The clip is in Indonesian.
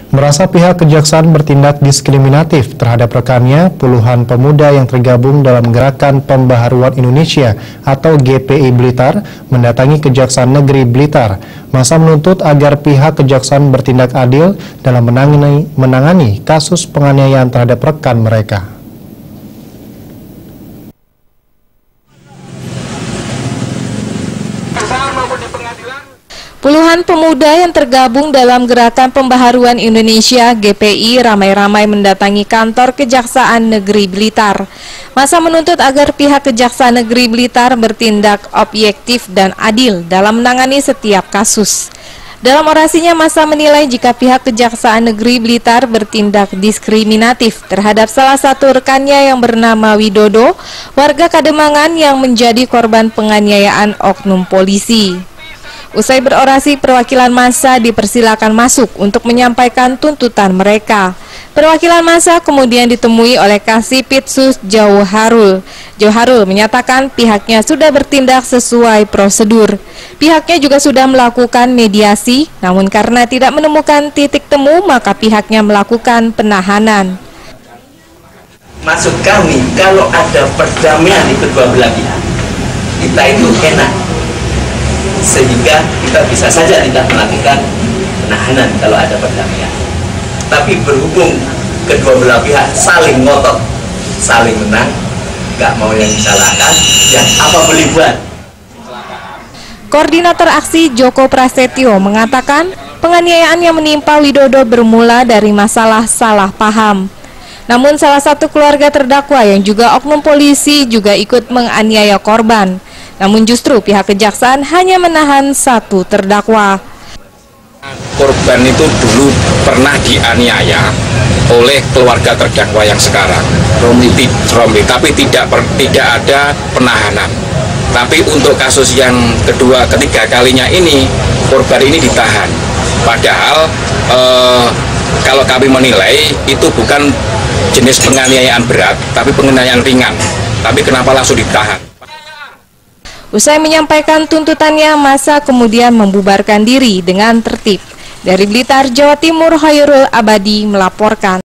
Merasa pihak kejaksaan bertindak diskriminatif terhadap rekannya, puluhan pemuda yang tergabung dalam Gerakan Pembaharuan Indonesia atau GPI Blitar mendatangi Kejaksaan Negeri Blitar. Massa menuntut agar pihak kejaksaan bertindak adil dalam menangani kasus penganiayaan terhadap rekan mereka. Puluhan pemuda yang tergabung dalam Gerakan Pembaharuan Indonesia (GPI) ramai-ramai mendatangi kantor Kejaksaan Negeri Blitar. Massa menuntut agar pihak Kejaksaan Negeri Blitar bertindak objektif dan adil dalam menangani setiap kasus. Dalam orasinya, Massa menilai jika pihak Kejaksaan Negeri Blitar bertindak diskriminatif terhadap salah satu rekannya yang bernama Widodo, warga Kademangan yang menjadi korban penganiayaan oknum polisi. Usai berorasi, perwakilan massa dipersilakan masuk untuk menyampaikan tuntutan mereka. Perwakilan massa kemudian ditemui oleh Kasipitsus Jauharul. Jauharul menyatakan pihaknya sudah bertindak sesuai prosedur. Pihaknya juga sudah melakukan mediasi, namun karena tidak menemukan titik temu, maka pihaknya melakukan penahanan. Maksud kami, kalau ada perdamaian di kedua belah pihak, kita itu enak. Sehingga kita bisa saja tidak melakukan penahanan kalau ada perdamaian. Tapi berhubung kedua belah pihak saling ngotot, saling menang, nggak mau yang disalahkan, yang apa boleh buat. Koordinator aksi Joko Prasetyo mengatakan penganiayaan yang menimpa Widodo bermula dari masalah salah paham. Namun salah satu keluarga terdakwa yang juga oknum polisi juga ikut menganiaya korban. Namun justru pihak kejaksaan hanya menahan satu terdakwa. Korban itu dulu pernah dianiaya oleh keluarga terdakwa yang sekarang, Romli, tapi tidak ada penahanan. Tapi untuk kasus yang ketiga kalinya ini, korban ini ditahan. Padahal kalau kami menilai itu bukan jenis penganiayaan berat, tapi penganiayaan ringan. Tapi kenapa langsung ditahan? Usai menyampaikan tuntutannya, massa kemudian membubarkan diri dengan tertib. Dari Blitar, Jawa Timur, Khairul Abadi melaporkan.